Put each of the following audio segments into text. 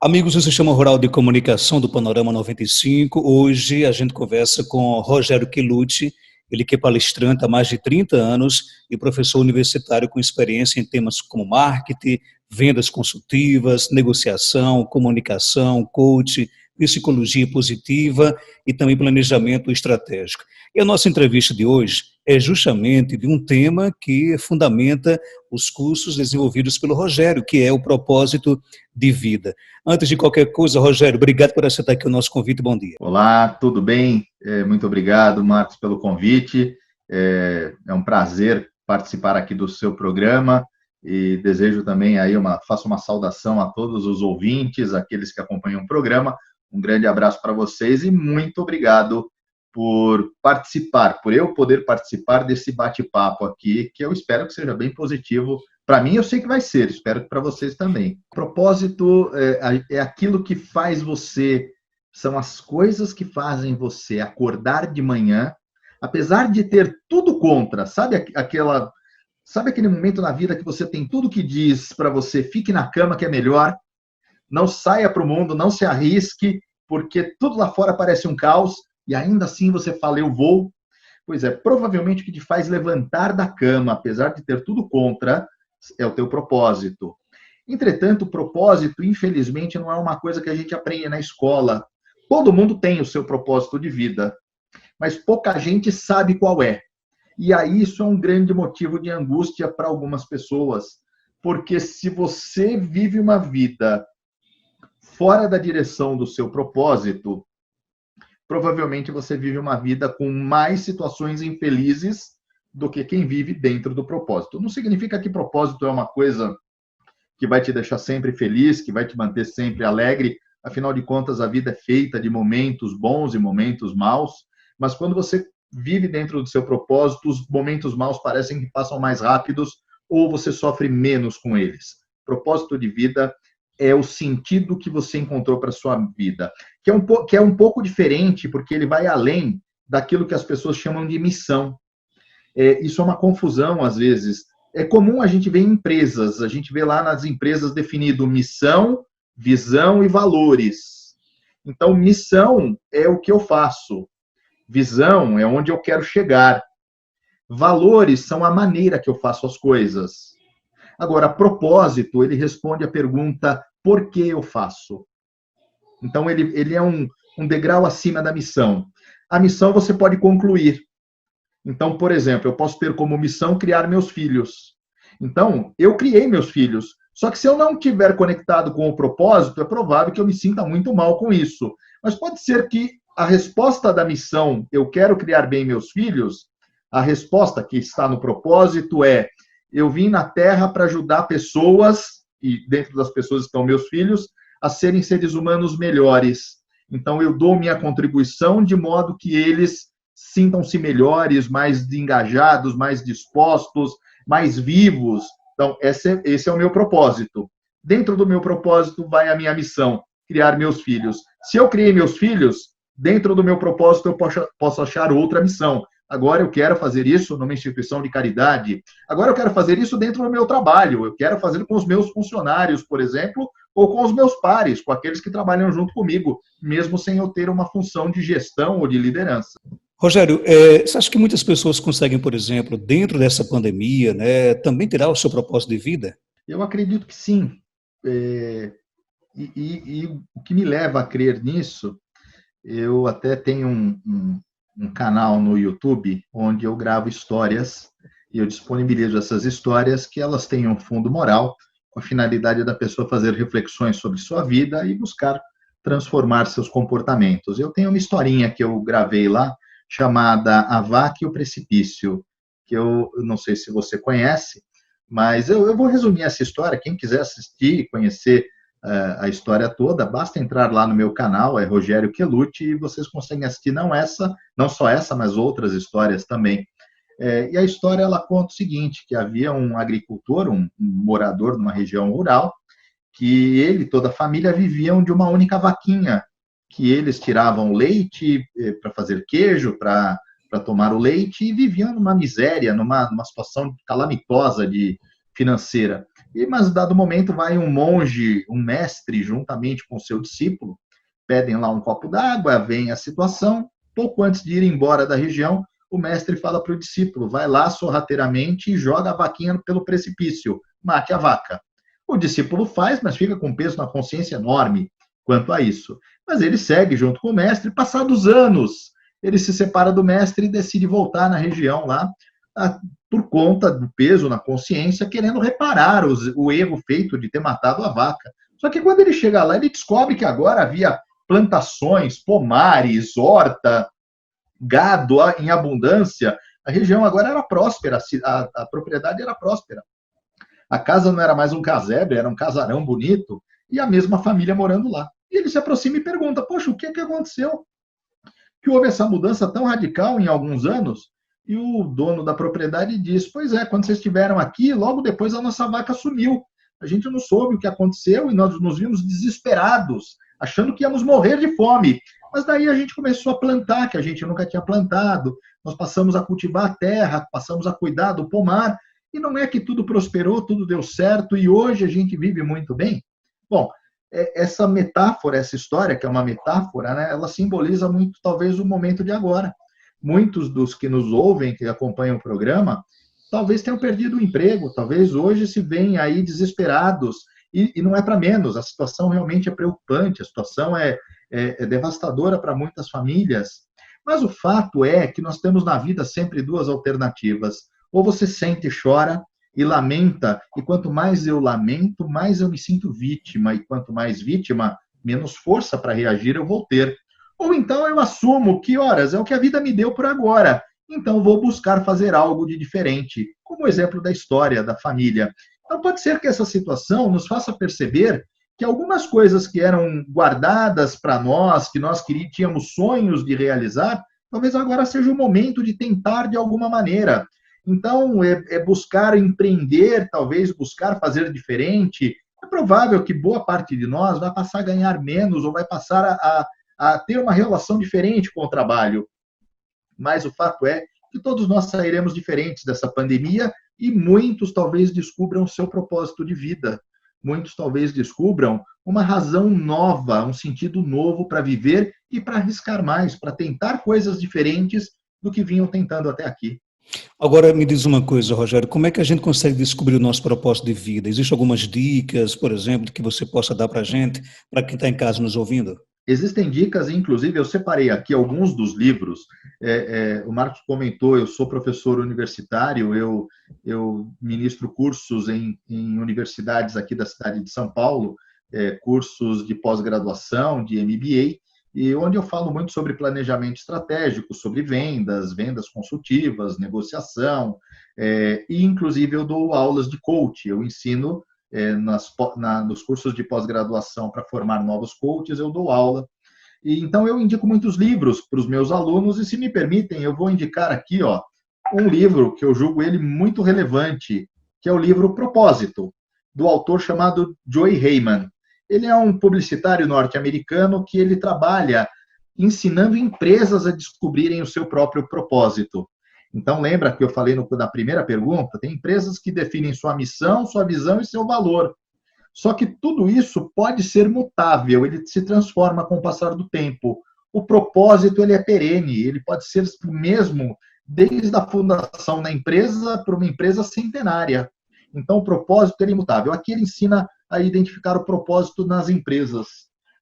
Amigos do Sistema Rural de Comunicação do Panorama 95, hoje a gente conversa com Rogério Quelucci, ele que é palestrante há mais de 30 anos e professor universitário com experiência em temas como marketing, vendas consultivas, negociação, comunicação, coaching, psicologia positiva e também planejamento estratégico. E a nossa entrevista de hoje é justamente de um tema que fundamenta os cursos desenvolvidos pelo Rogério, que é o propósito de vida. Antes de qualquer coisa, Rogério, obrigado por aceitar aqui o nosso convite. Bom dia. Olá, tudo bem? Muito obrigado, Marcos, pelo convite. É um prazer participar aqui do seu programa e desejo também aí faço uma saudação a todos os ouvintes, aqueles que acompanham o programa. Um grande abraço para vocês e muito obrigado por participar, por eu poder participar desse bate-papo aqui, que eu espero que seja bem positivo. Para mim, eu sei que vai ser, espero que para vocês também. O propósito é aquilo que faz você, são as coisas que fazem você acordar de manhã, apesar de ter tudo contra, sabe aquele momento na vida que você tem tudo que diz para você, fique na cama que é melhor, não saia para o mundo, não se arrisque, porque tudo lá fora parece um caos, e ainda assim você fala, eu vou. Pois é, provavelmente o que te faz levantar da cama, apesar de ter tudo contra, é o teu propósito. Entretanto, o propósito, infelizmente, não é uma coisa que a gente aprende na escola. Todo mundo tem o seu propósito de vida, mas pouca gente sabe qual é. E aí isso é um grande motivo de angústia para algumas pessoas, porque se você vive uma vida fora da direção do seu propósito, provavelmente você vive uma vida com mais situações infelizes do que quem vive dentro do propósito. Não significa que propósito é uma coisa que vai te deixar sempre feliz, que vai te manter sempre alegre. Afinal de contas, a vida é feita de momentos bons e momentos maus, mas quando você vive dentro do seu propósito, os momentos maus parecem que passam mais rápidos ou você sofre menos com eles. Propósito de vida é o sentido que você encontrou para a sua vida, que é um pouco diferente, porque ele vai além daquilo que as pessoas chamam de missão. Isso é uma confusão, às vezes. É comum a gente ver em empresas, a gente vê lá nas empresas definido missão, visão e valores. Então, missão é o que eu faço, visão é onde eu quero chegar, valores são a maneira que eu faço as coisas. Agora, propósito, ele responde a pergunta, por que eu faço? Então, ele é um degrau acima da missão. A missão você pode concluir. Então, por exemplo, eu posso ter como missão criar meus filhos. Então, eu criei meus filhos. Só que se eu não estiver conectado com o propósito, é provável que eu me sinta muito mal com isso. Mas pode ser que a resposta da missão, eu quero criar bem meus filhos, a resposta que está no propósito é, eu vim na Terra para ajudar pessoas, e dentro das pessoas estão meus filhos, a serem seres humanos melhores. Então, eu dou minha contribuição de modo que eles sintam-se melhores, mais engajados, mais dispostos, mais vivos. Então, esse é o meu propósito. Dentro do meu propósito vai a minha missão, criar meus filhos. Se eu criei meus filhos, dentro do meu propósito eu posso achar outra missão. Agora eu quero fazer isso numa instituição de caridade. Agora eu quero fazer isso dentro do meu trabalho. Eu quero fazer com os meus funcionários, por exemplo, ou com os meus pares, com aqueles que trabalham junto comigo, mesmo sem eu ter uma função de gestão ou de liderança. Rogério, você acha que muitas pessoas conseguem, por exemplo, dentro dessa pandemia, né, também tirar o seu propósito de vida? Eu acredito que sim. E o que me leva a crer nisso, eu até tenho um canal no YouTube onde eu gravo histórias e eu disponibilizo essas histórias que elas têm um fundo moral, com a finalidade da pessoa fazer reflexões sobre sua vida e buscar transformar seus comportamentos. Eu tenho uma historinha que eu gravei lá, chamada A Vaca e o Precipício, que eu não sei se você conhece, mas eu vou resumir essa história. Quem quiser assistir e conhecer a história toda, basta entrar lá no meu canal, é Rogério Quelucci, e vocês conseguem assistir não só essa, mas outras histórias também. E a história ela conta o seguinte, que havia um agricultor, um morador numa região rural, que ele e toda a família viviam de uma única vaquinha, que eles tiravam leite para fazer queijo, para tomar o leite, e viviam numa miséria, numa situação calamitosa financeira. Mas, dado momento, vai um monge, um mestre, juntamente com seu discípulo, pedem lá um copo d'água, vem a situação. Pouco antes de ir embora da região, o mestre fala para o discípulo, vai lá sorrateiramente e joga a vaquinha pelo precipício, mate a vaca. O discípulo faz, mas fica com peso na consciência enorme quanto a isso. Mas ele segue junto com o mestre, passados anos, ele se separa do mestre e decide voltar na região lá, por conta do peso na consciência, querendo reparar o erro feito de ter matado a vaca. Só que quando ele chega lá, ele descobre que agora havia plantações, pomares, horta, gado em abundância. A região agora era próspera, a propriedade era próspera. A casa não era mais um casebre, era um casarão bonito, e a mesma família morando lá. E ele se aproxima e pergunta, poxa, o que aconteceu? Que houve essa mudança tão radical em alguns anos? E o dono da propriedade diz, pois é, quando vocês estiveram aqui, logo depois a nossa vaca sumiu. A gente não soube o que aconteceu e nós nos vimos desesperados, achando que íamos morrer de fome. Mas daí a gente começou a plantar, que a gente nunca tinha plantado. Nós passamos a cultivar a terra, passamos a cuidar do pomar. E não é que tudo prosperou, tudo deu certo e hoje a gente vive muito bem? Bom, essa metáfora, essa história, que é uma metáfora, né, ela simboliza muito, talvez, o momento de agora. Muitos dos que nos ouvem, que acompanham o programa, talvez tenham perdido o emprego, talvez hoje se veem aí desesperados, e não é para menos, a situação realmente é preocupante, a situação é devastadora para muitas famílias. Mas o fato é que nós temos na vida sempre duas alternativas. Ou você sente e chora e lamenta, e quanto mais eu lamento, mais eu me sinto vítima, e quanto mais vítima, menos força para reagir eu vou ter. Ou então eu assumo que, horas, é o que a vida me deu por agora, então vou buscar fazer algo de diferente, como o exemplo da história, da família. Então pode ser que essa situação nos faça perceber que algumas coisas que eram guardadas para nós, que nós tínhamos sonhos de realizar, talvez agora seja o momento de tentar de alguma maneira. Então, buscar empreender, talvez buscar fazer diferente. É provável que boa parte de nós vai passar a ganhar menos ou vai passar a ter uma relação diferente com o trabalho. Mas o fato é que todos nós sairemos diferentes dessa pandemia e muitos talvez descubram o seu propósito de vida. Muitos talvez descubram uma razão nova, um sentido novo para viver e para arriscar mais, para tentar coisas diferentes do que vinham tentando até aqui. Agora me diz uma coisa, Rogério, como é que a gente consegue descobrir o nosso propósito de vida? Existem algumas dicas, por exemplo, que você possa dar para a gente, para quem está em casa nos ouvindo? Existem dicas, inclusive eu separei aqui alguns dos livros. O Marcos comentou, eu sou professor universitário, eu ministro cursos em universidades aqui da cidade de São Paulo, cursos de pós-graduação, de MBA, e onde eu falo muito sobre planejamento estratégico, sobre vendas consultivas, negociação, e inclusive eu dou aulas de coach, eu ensino nos cursos de pós-graduação para formar novos coaches, eu dou aula. E então eu indico muitos livros para os meus alunos, e se me permitem, eu vou indicar aqui um livro que eu julgo ele muito relevante, que é o livro Propósito, do autor chamado Joe Heyman. Ele é um publicitário norte-americano que ele trabalha ensinando empresas a descobrirem o seu próprio propósito. Então, lembra que eu falei na primeira pergunta? Tem empresas que definem sua missão, sua visão e seu valor. Só que tudo isso pode ser mutável, ele se transforma com o passar do tempo. O propósito ele é perene, ele pode ser o mesmo desde a fundação da empresa para uma empresa centenária. Então, o propósito ele é imutável. Aqui ele ensina a identificar o propósito nas empresas.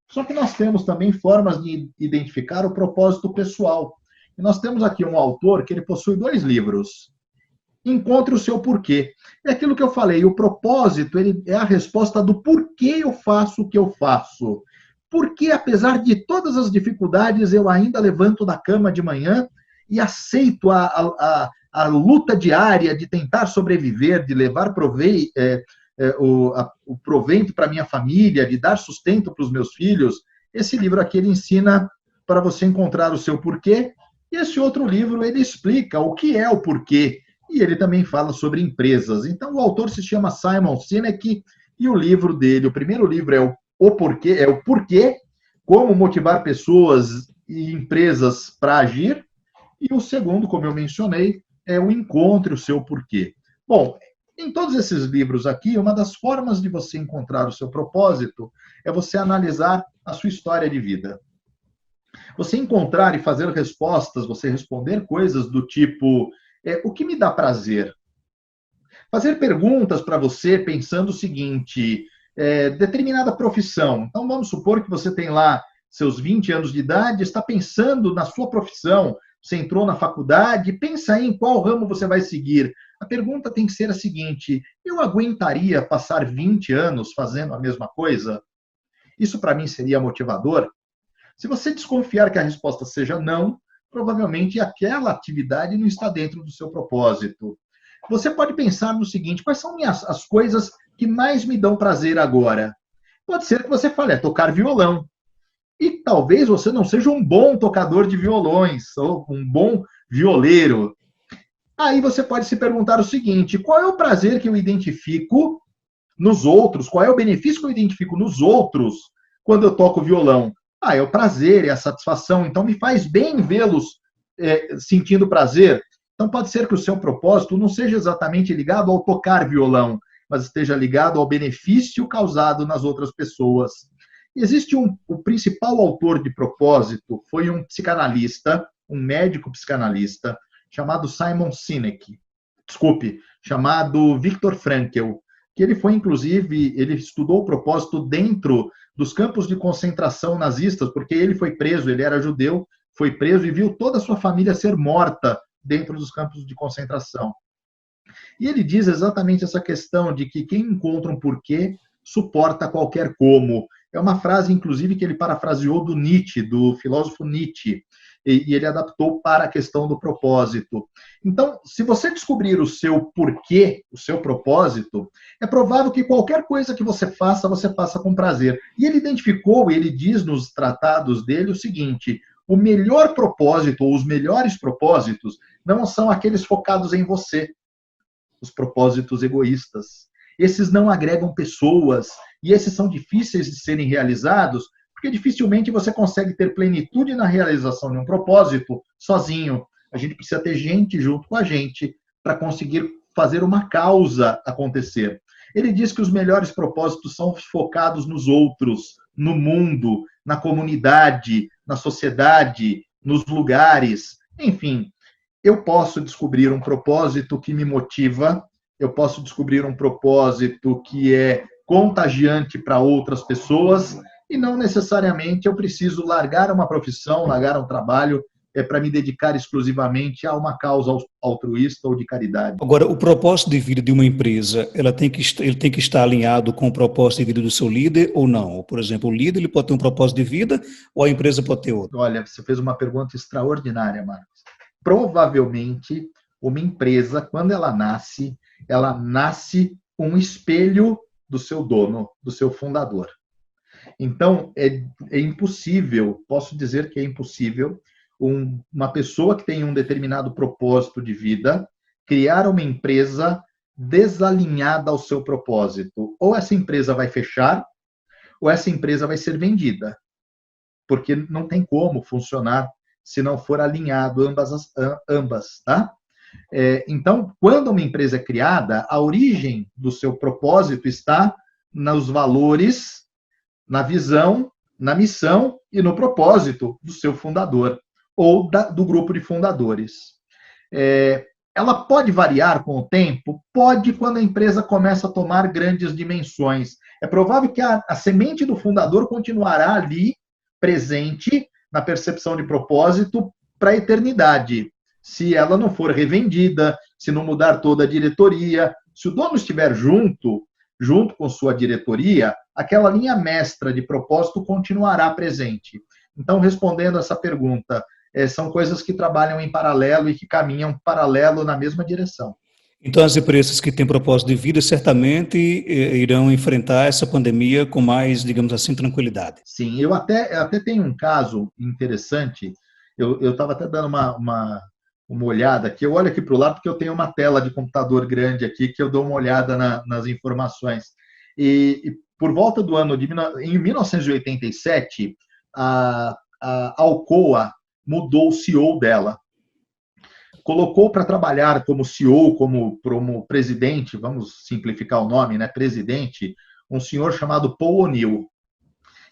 Só que nós temos também formas de identificar o propósito pessoal. E nós temos aqui um autor que ele possui 2 livros. Encontre o seu porquê. É aquilo que eu falei, o propósito ele é a resposta do porquê eu faço o que eu faço. Porque, apesar de todas as dificuldades, eu ainda levanto da cama de manhã e aceito a luta diária de tentar sobreviver, de levar o provento para minha família, de dar sustento para os meus filhos. Esse livro aqui ele ensina para você encontrar o seu porquê. E esse outro livro, ele explica o que é o porquê, e ele também fala sobre empresas. Então, o autor se chama Simon Sinek, e o livro dele, o primeiro livro é o Porquê, como motivar pessoas e empresas para agir, e o segundo, como eu mencionei, é o Encontre o seu porquê. Bom, Em todos esses livros aqui, uma das formas de você encontrar o seu propósito é você analisar a sua história de vida. Você encontrar e fazer respostas, você responder coisas do tipo, o que me dá prazer? Fazer perguntas para você pensando o seguinte, determinada profissão. Então, vamos supor que você tem lá seus 20 anos de idade, está pensando na sua profissão, você entrou na faculdade, pensa aí em qual ramo você vai seguir. A pergunta tem que ser a seguinte, eu aguentaria passar 20 anos fazendo a mesma coisa? Isso para mim seria motivador? Se você desconfiar que a resposta seja não, provavelmente aquela atividade não está dentro do seu propósito. Você pode pensar no seguinte, quais são as coisas que mais me dão prazer agora? Pode ser que você fale, tocar violão. E talvez você não seja um bom tocador de violões, ou um bom violeiro. Aí você pode se perguntar o seguinte, qual é o prazer que eu identifico nos outros? Qual é o benefício que eu identifico nos outros quando eu toco violão? É o prazer, é a satisfação. Então, me faz bem vê-los sentindo prazer. Então, pode ser que o seu propósito não seja exatamente ligado ao tocar violão, mas esteja ligado ao benefício causado nas outras pessoas. Existe o principal autor de propósito, foi um psicanalista, um médico psicanalista, chamado Simon Sinek, chamado Viktor Frankl, que ele foi, inclusive, ele estudou o propósito dentro dos campos de concentração nazistas, porque ele foi preso, ele era judeu, foi preso e viu toda a sua família ser morta dentro dos campos de concentração. E ele diz exatamente essa questão de que quem encontra um porquê suporta qualquer como. É uma frase, inclusive, que ele parafraseou do Nietzsche, do filósofo Nietzsche, e ele adaptou para a questão do propósito. Então, se você descobrir o seu porquê, o seu propósito, é provável que qualquer coisa que você faça com prazer. E ele identificou, ele diz nos tratados dele o seguinte, o melhor propósito, ou os melhores propósitos, não são aqueles focados em você, os propósitos egoístas. Esses não agregam pessoas, e esses são difíceis de serem realizados, porque dificilmente você consegue ter plenitude na realização de um propósito sozinho. A gente precisa ter gente junto com a gente para conseguir fazer uma causa acontecer. Ele diz que os melhores propósitos são focados nos outros, no mundo, na comunidade, na sociedade, nos lugares. Enfim, eu posso descobrir um propósito que me motiva, eu posso descobrir um propósito que é contagiante para outras pessoas, e não necessariamente eu preciso largar uma profissão, largar um trabalho para me dedicar exclusivamente a uma causa altruísta ou de caridade. Agora, o propósito de vida de uma empresa, ele tem que estar alinhado com o propósito de vida do seu líder ou não? Por exemplo, o líder ele pode ter um propósito de vida ou a empresa pode ter outro? Olha, você fez uma pergunta extraordinária, Marcos. Provavelmente, uma empresa, quando ela nasce um espelho do seu dono, do seu fundador. Então, é impossível, posso dizer que é impossível, uma pessoa que tem um determinado propósito de vida criar uma empresa desalinhada ao seu propósito. Ou essa empresa vai fechar, ou essa empresa vai ser vendida. Porque não tem como funcionar se não for alinhado ambas, tá? Então, quando uma empresa é criada, a origem do seu propósito está nos valores, na visão, na missão e no propósito do seu fundador ou do grupo de fundadores. Ela pode variar com o tempo? Pode, quando a empresa começa a tomar grandes dimensões. É provável que a semente do fundador continuará ali, presente, na percepção de propósito, para a eternidade. Se ela não for revendida, se não mudar toda a diretoria, se o dono estiver junto com sua diretoria, aquela linha mestra de propósito continuará presente. Então, respondendo essa pergunta, são coisas que trabalham em paralelo e que caminham paralelo na mesma direção. Então, as empresas que têm propósito de vida certamente irão enfrentar essa pandemia com mais, digamos assim, tranquilidade. Sim, eu até tenho um caso interessante. Eu estava até dando uma olhada aqui. Eu olho aqui para o lado porque eu tenho uma tela de computador grande aqui que eu dou uma olhada nas informações. E por volta do ano em 1987, a Alcoa mudou o CEO dela. colocou para trabalhar como CEO, como presidente, vamos simplificar o nome, né, presidente, um senhor chamado Paul O'Neill.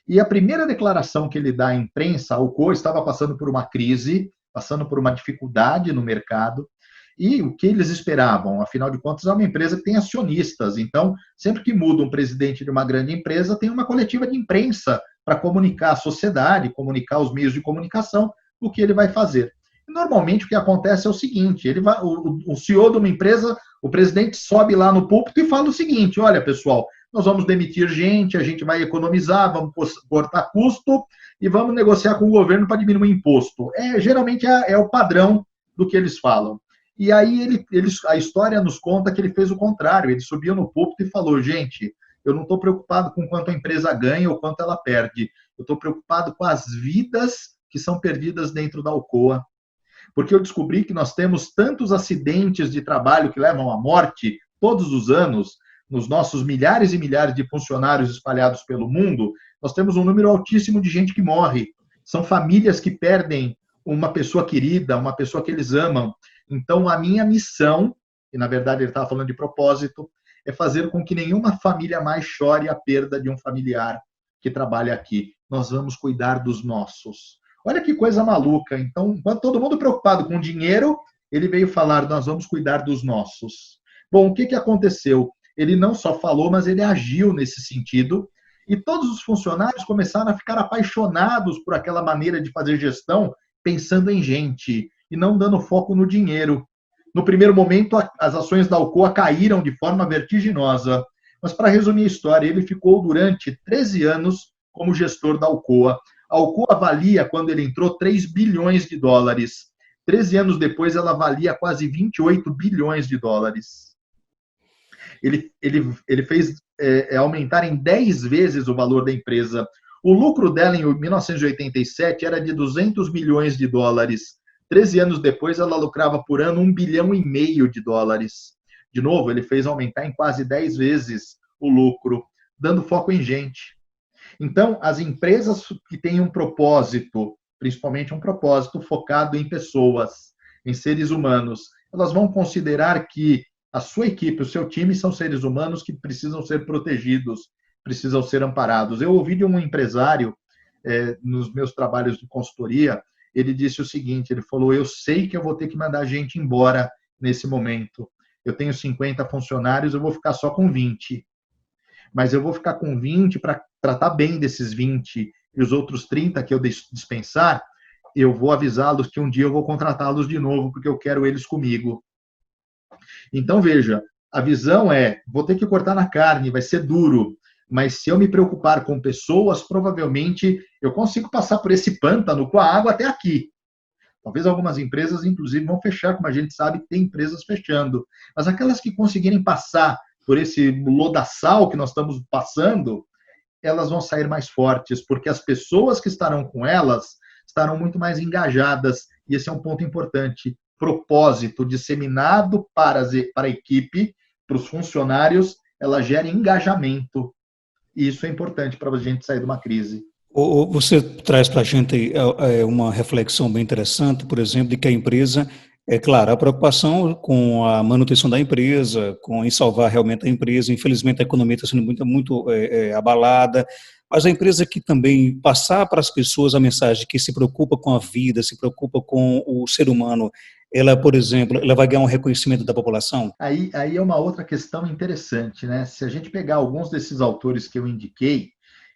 E a primeira declaração que ele dá à imprensa, a Alcoa estava passando por uma crise, passando por uma dificuldade no mercado, e o que eles esperavam? Afinal de contas, é uma empresa que tem acionistas, então, sempre que muda um presidente de uma grande empresa, tem uma coletiva de imprensa para comunicar à sociedade, comunicar aos meios de comunicação o que ele vai fazer. Normalmente, o que acontece é o seguinte, o CEO de uma empresa, o presidente sobe lá no púlpito e fala o seguinte, olha, pessoal, nós vamos demitir gente, a gente vai economizar, vamos cortar custo e vamos negociar com o governo para diminuir o imposto. Geralmente é o padrão do que eles falam. E aí a história nos conta que ele fez o contrário, ele subiu no púlpito e falou, gente, eu não estou preocupado com quanto a empresa ganha ou quanto ela perde, eu estou preocupado com as vidas que são perdidas dentro da Alcoa, porque eu descobri que nós temos tantos acidentes de trabalho que levam à morte todos os anos, nos nossos milhares e milhares de funcionários espalhados pelo mundo, nós temos um número altíssimo de gente que morre. São famílias que perdem uma pessoa querida, uma pessoa que eles amam. Então, a minha missão, e na verdade ele estava falando de propósito, é fazer com que nenhuma família mais chore a perda de um familiar que trabalha aqui. Nós vamos cuidar dos nossos. Olha que coisa maluca. Então, enquanto todo mundo preocupado com dinheiro, ele veio falar, nós vamos cuidar dos nossos. Bom, o que aconteceu? Ele não só falou, mas ele agiu nesse sentido, e todos os funcionários começaram a ficar apaixonados por aquela maneira de fazer gestão, pensando em gente, e não dando foco no dinheiro. No primeiro momento, as ações da Alcoa caíram de forma vertiginosa, mas para resumir a história, ele ficou durante 13 anos como gestor da Alcoa. A Alcoa valia, quando ele entrou, 3 bilhões de dólares. 13 anos depois, ela valia quase 28 bilhões de dólares. Ele fez aumentar em 10 vezes o valor da empresa. O lucro dela em 1987 era de 200 milhões de dólares. 13 anos depois, ela lucrava por ano 1,5 bilhão de dólares. De novo, ele fez aumentar em quase 10 vezes o lucro, dando foco em gente. Então, as empresas que têm um propósito, principalmente um propósito focado em pessoas, em seres humanos, elas vão considerar que a sua equipe, o seu time são seres humanos que precisam ser protegidos, precisam ser amparados. Eu ouvi de um empresário, nos meus trabalhos de consultoria, ele disse o seguinte, ele falou, eu sei que eu vou ter que mandar gente embora nesse momento. Eu tenho 50 funcionários, eu vou ficar só com 20. Mas eu vou ficar com 20 para tratar bem desses 20 e os outros 30 que eu dispensar, eu vou avisá-los que um dia eu vou contratá-los de novo, porque eu quero eles comigo. Então, veja, a visão vou ter que cortar na carne, vai ser duro, mas se eu me preocupar com pessoas, provavelmente eu consigo passar por esse pântano com a água até aqui. Talvez algumas empresas, inclusive, vão fechar, como a gente sabe, tem empresas fechando. Mas aquelas que conseguirem passar por esse lodaçal que nós estamos passando, elas vão sair mais fortes, porque as pessoas que estarão com elas estarão muito mais engajadas, e esse é um ponto importante. Propósito disseminado para a equipe, para os funcionários, ela gera engajamento. E isso é importante para a gente sair de uma crise. Você traz para a gente uma reflexão bem interessante, por exemplo, de que a empresa, claro, a preocupação com a manutenção da empresa, em salvar realmente a empresa, infelizmente a economia está sendo muito abalada, mas a empresa que também passar para as pessoas a mensagem que se preocupa com a vida, se preocupa com o ser humano, ela, por exemplo, ela vai ganhar um reconhecimento da população? Aí é uma outra questão interessante, né? Se a gente pegar alguns desses autores que eu indiquei,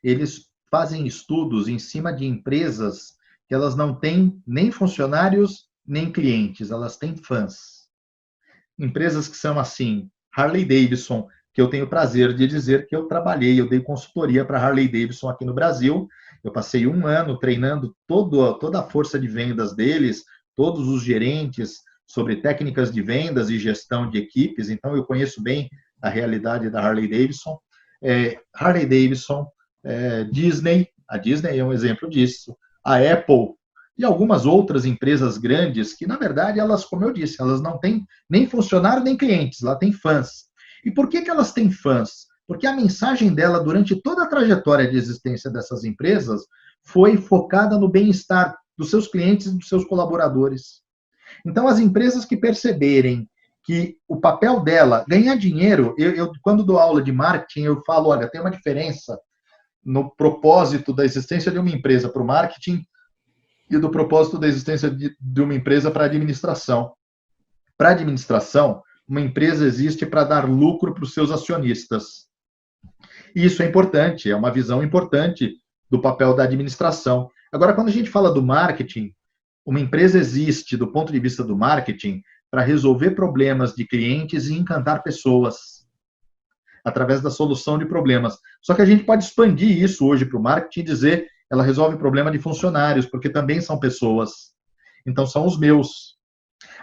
eles fazem estudos em cima de empresas que elas não têm nem funcionários, nem clientes, elas têm fãs. Empresas que são assim, Harley Davidson, que eu tenho o prazer de dizer que eu dei consultoria para Harley Davidson aqui no Brasil. Eu passei 1 ano treinando toda a força de vendas deles, todos os gerentes, sobre técnicas de vendas e gestão de equipes, então eu conheço bem a realidade da Harley Davidson. Harley Davidson, Disney, a Disney é um exemplo disso, a Apple e algumas outras empresas grandes que, na verdade, elas, como eu disse, elas não têm nem funcionário nem clientes, elas têm fãs. E por que elas têm fãs? Porque a mensagem dela, durante toda a trajetória de existência dessas empresas, foi focada no bem-estar dos seus clientes e dos seus colaboradores. Então, as empresas que perceberem que o papel dela, ganhar dinheiro, quando dou aula de marketing, eu falo, olha, tem uma diferença no propósito da existência de uma empresa para o marketing e do propósito da existência de uma empresa para a administração. Para a administração, uma empresa existe para dar lucro para os seus acionistas. E isso é importante, é uma visão importante do papel da administração. Agora, quando a gente fala do marketing, uma empresa existe, do ponto de vista do marketing, para resolver problemas de clientes e encantar pessoas através da solução de problemas. Só que a gente pode expandir isso hoje para o marketing e dizer ela resolve problema de funcionários, porque também são pessoas. Então, são os meus.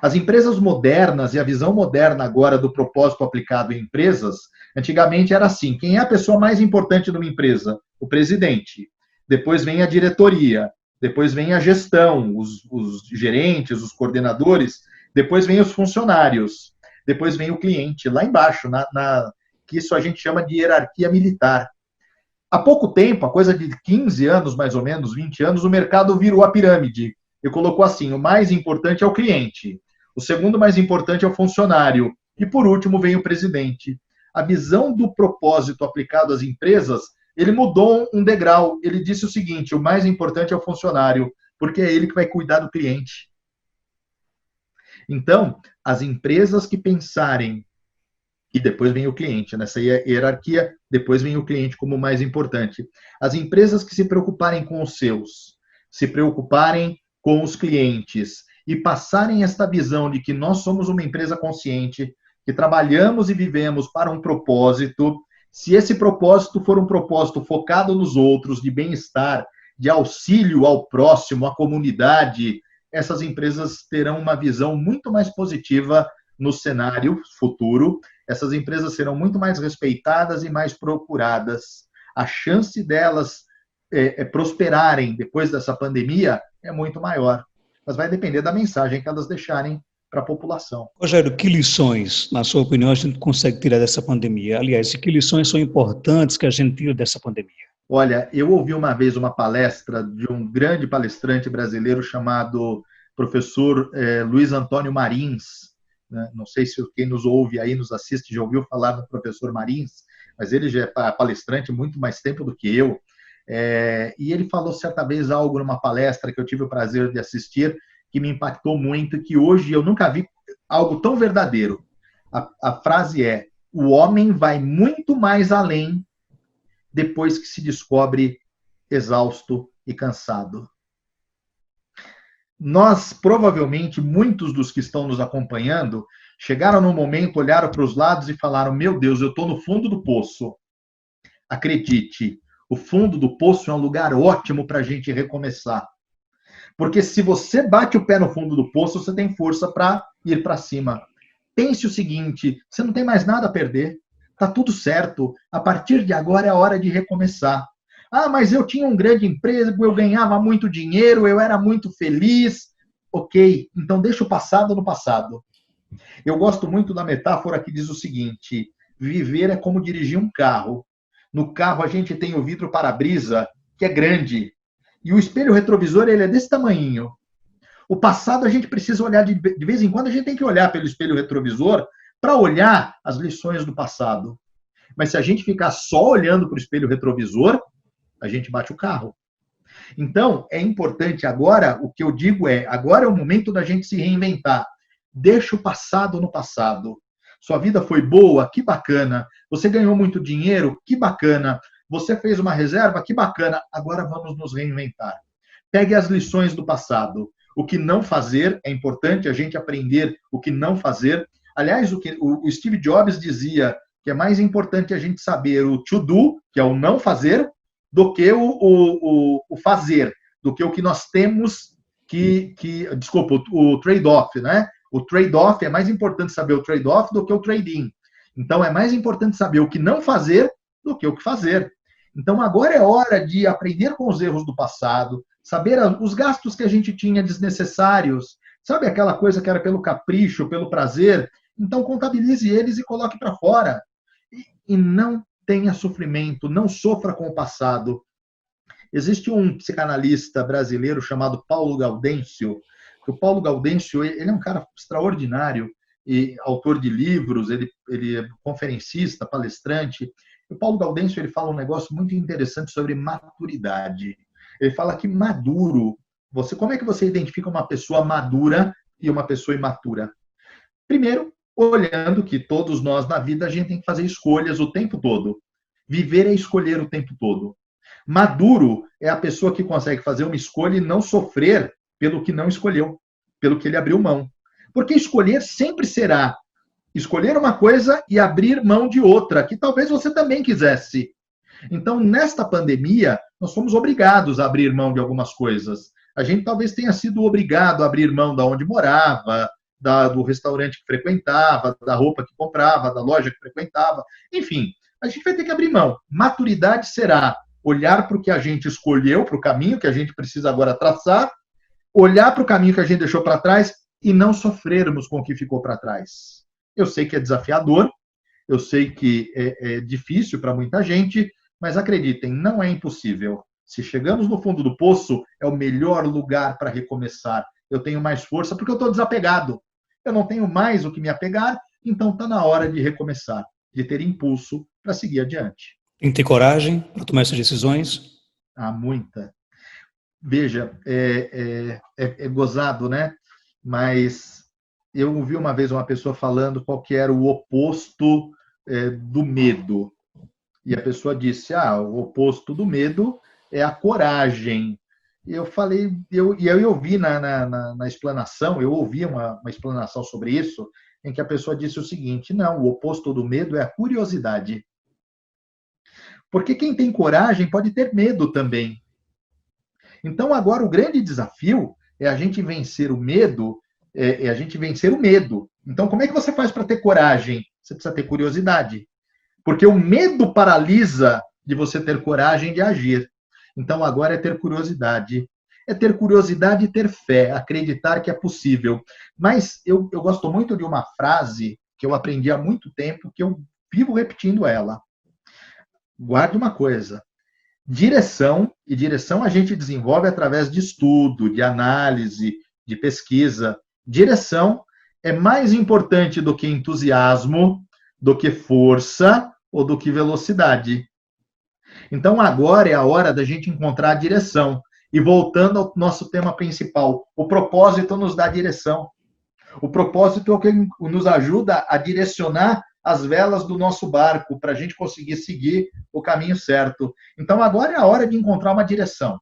As empresas modernas e a visão moderna agora do propósito aplicado em empresas, antigamente era assim, quem é a pessoa mais importante de uma empresa? O presidente. Depois vem a diretoria. Depois vem a gestão, os gerentes, os coordenadores. Depois vem os funcionários. Depois vem o cliente. Lá embaixo, que isso a gente chama de hierarquia militar. Há pouco tempo, a coisa de 15 anos, mais ou menos, 20 anos, o mercado virou a pirâmide. E colocou assim, o mais importante é o cliente. O segundo mais importante é o funcionário. E, por último, vem o presidente. A visão do propósito aplicado às empresas, ele mudou um degrau. Ele disse o seguinte, o mais importante é o funcionário, porque é ele que vai cuidar do cliente. Então, as empresas que pensarem, e depois vem o cliente, nessa hierarquia, depois vem o cliente como o mais importante. As empresas que se preocuparem com os seus, se preocuparem com os clientes e passarem esta visão de que nós somos uma empresa consciente, que trabalhamos e vivemos para um propósito, se esse propósito for um propósito focado nos outros, de bem-estar, de auxílio ao próximo, à comunidade, essas empresas terão uma visão muito mais positiva no cenário futuro. Essas empresas serão muito mais respeitadas e mais procuradas. A chance delas prosperarem depois dessa pandemia é muito maior. Mas vai depender da mensagem que elas deixarem para a população. Rogério, que lições, na sua opinião, a gente consegue tirar dessa pandemia? Aliás, que lições são importantes que a gente tira dessa pandemia? Olha, eu ouvi uma vez uma palestra de um grande palestrante brasileiro chamado professor Luiz Antônio Marins. Né? Não sei se quem nos ouve aí, nos assiste, já ouviu falar do professor Marins, mas ele já é palestrante muito mais tempo do que eu. E ele falou certa vez algo numa palestra que eu tive o prazer de assistir, que me impactou muito e que hoje eu nunca vi algo tão verdadeiro. A frase é: o homem vai muito mais além depois que se descobre exausto e cansado. Nós, provavelmente, muitos dos que estão nos acompanhando, chegaram num momento, olharam para os lados e falaram: meu Deus, eu estou no fundo do poço. Acredite, o fundo do poço é um lugar ótimo para a gente recomeçar. Porque se você bate o pé no fundo do poço, você tem força para ir para cima. Pense o seguinte, você não tem mais nada a perder. Está tudo certo. A partir de agora é a hora de recomeçar. Ah, mas eu tinha um grande emprego, eu ganhava muito dinheiro, eu era muito feliz. Ok, então deixa o passado no passado. Eu gosto muito da metáfora que diz o seguinte: viver é como dirigir um carro. No carro a gente tem o vidro para-brisa, que é grande, e o espelho retrovisor ele é desse tamanhinho. O passado a gente precisa olhar de vez em quando, a gente tem que olhar pelo espelho retrovisor para olhar as lições do passado. Mas se a gente ficar só olhando para o espelho retrovisor, a gente bate o carro. Então, é importante agora, o que eu digo é, agora é o momento da gente se reinventar. Deixa o passado no passado. Sua vida foi boa, que bacana. Você ganhou muito dinheiro, que bacana. Você fez uma reserva, que bacana. Agora vamos nos reinventar. Pegue as lições do passado. O que não fazer, é importante a gente aprender o que não fazer. Aliás, o Steve Jobs dizia que é mais importante a gente saber o to do, que é o não fazer, do que o fazer, do que o que nós temos desculpa, o trade-off, né? O trade-off é mais importante saber o trade-off do que o trade-in. Então, é mais importante saber o que não fazer do que o que fazer. Então, agora é hora de aprender com os erros do passado, saber os gastos que a gente tinha desnecessários, sabe aquela coisa que era pelo capricho, pelo prazer? Então, contabilize eles e coloque para fora. E não tenha sofrimento, não sofra com o passado. Existe um psicanalista brasileiro chamado Paulo Gaudêncio, que o Paulo Gaudêncio, ele é um cara extraordinário, e autor de livros, ele é conferencista, palestrante. O Paulo Gaudêncio, ele fala um negócio muito interessante sobre maturidade. Ele fala que maduro, como é que você identifica uma pessoa madura e uma pessoa imatura? Primeiro, olhando que todos nós na vida a gente tem que fazer escolhas o tempo todo. Viver é escolher o tempo todo. Maduro é a pessoa que consegue fazer uma escolha e não sofrer pelo que não escolheu, pelo que ele abriu mão. Porque escolher sempre será escolher uma coisa e abrir mão de outra, que talvez você também quisesse. Então, nesta pandemia, nós fomos obrigados a abrir mão de algumas coisas. A gente talvez tenha sido obrigado a abrir mão da onde morava, do restaurante que frequentava, da roupa que comprava, da loja que frequentava. Enfim, a gente vai ter que abrir mão. Maturidade será olhar para o que a gente escolheu, para o caminho que a gente precisa agora traçar, olhar para o caminho que a gente deixou para trás e não sofrermos com o que ficou para trás. Eu sei que é desafiador, eu sei que é difícil para muita gente, mas acreditem, não é impossível. Se chegamos no fundo do poço, é o melhor lugar para recomeçar. Eu tenho mais força porque eu estou desapegado. Eu não tenho mais o que me apegar, então está na hora de recomeçar, de ter impulso para seguir adiante. Tem que ter coragem para tomar essas decisões? Há muita. Veja, é gozado, né? Mas eu ouvi uma vez uma pessoa falando qual que era o oposto do medo. E a pessoa disse, o oposto do medo é a coragem. E eu falei, eu ouvi na explanação, eu ouvi uma explanação sobre isso, em que a pessoa disse o seguinte, não, o oposto do medo é a curiosidade. Porque quem tem coragem pode ter medo também. Então, agora, o grande desafio é a gente vencer o medo, a gente vencer o medo. Então, como é que você faz para ter coragem? Você precisa ter curiosidade. Porque o medo paralisa de você ter coragem de agir. Então, agora é ter curiosidade. É ter curiosidade e ter fé, acreditar que é possível. Mas eu gosto muito de uma frase que eu aprendi há muito tempo, que eu vivo repetindo ela. Guarde uma coisa. Direção a gente desenvolve através de estudo, de análise, de pesquisa. Direção é mais importante do que entusiasmo, do que força ou do que velocidade. Então, agora é a hora da gente encontrar a direção. E voltando ao nosso tema principal, o propósito nos dá direção. O propósito é o que nos ajuda a direcionar as velas do nosso barco para a gente conseguir seguir o caminho certo. Então, agora é a hora de encontrar uma direção.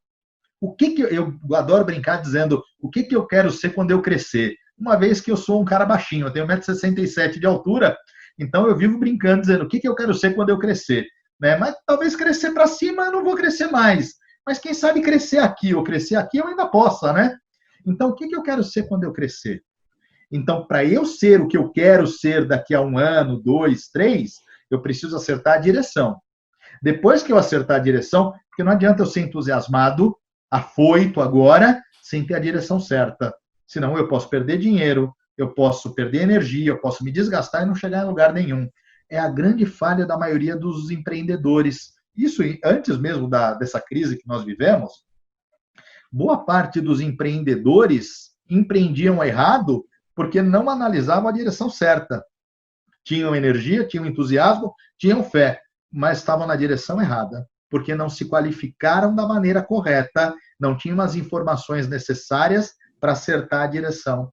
O que eu adoro brincar dizendo o que eu quero ser quando eu crescer? Uma vez que eu sou um cara baixinho, eu tenho 1,67 m de altura, então eu vivo brincando dizendo o que eu quero ser quando eu crescer. Né? Mas talvez crescer para cima eu não vou crescer mais. Mas quem sabe crescer aqui ou crescer aqui eu ainda possa, né? Então, o que eu quero ser quando eu crescer? Então, para eu ser o que eu quero ser daqui a 1 ano, 2, 3, eu preciso acertar a direção. Depois que eu acertar a direção, porque não adianta eu ser entusiasmado, afoito agora, sem ter a direção certa. Senão eu posso perder dinheiro, eu posso perder energia, eu posso me desgastar e não chegar em lugar nenhum. É a grande falha da maioria dos empreendedores. Isso antes mesmo dessa crise que nós vivemos, boa parte dos empreendedores empreendiam errado porque não analisavam a direção certa. Tinham energia, tinham entusiasmo, tinham fé, mas estavam na direção errada, porque não se qualificaram da maneira correta, não tinham as informações necessárias para acertar a direção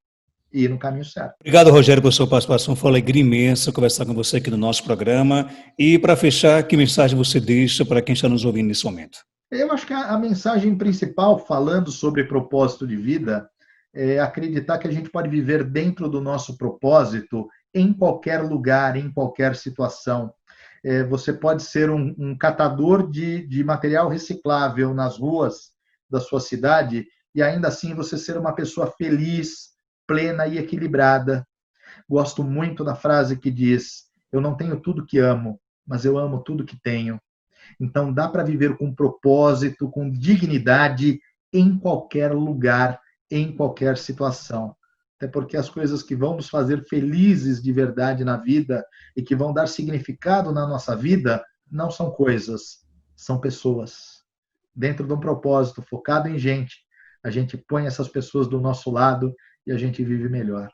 e ir no caminho certo. Obrigado, Rogério, por sua participação. Foi uma alegria imensa conversar com você aqui no nosso programa. E, para fechar, que mensagem você deixa para quem está nos ouvindo nesse momento? Eu acho que a mensagem principal, falando sobre propósito de vida, é acreditar que a gente pode viver dentro do nosso propósito em qualquer lugar, em qualquer situação. Você pode ser um catador de material reciclável nas ruas da sua cidade e ainda assim você ser uma pessoa feliz, plena e equilibrada. Gosto muito da frase que diz: eu não tenho tudo que amo, mas eu amo tudo que tenho. Então dá para viver com propósito, com dignidade, em qualquer lugar, em qualquer situação. Até porque as coisas que vão nos fazer felizes de verdade na vida e que vão dar significado na nossa vida não são coisas, são pessoas. Dentro de um propósito focado em gente, a gente põe essas pessoas do nosso lado e a gente vive melhor.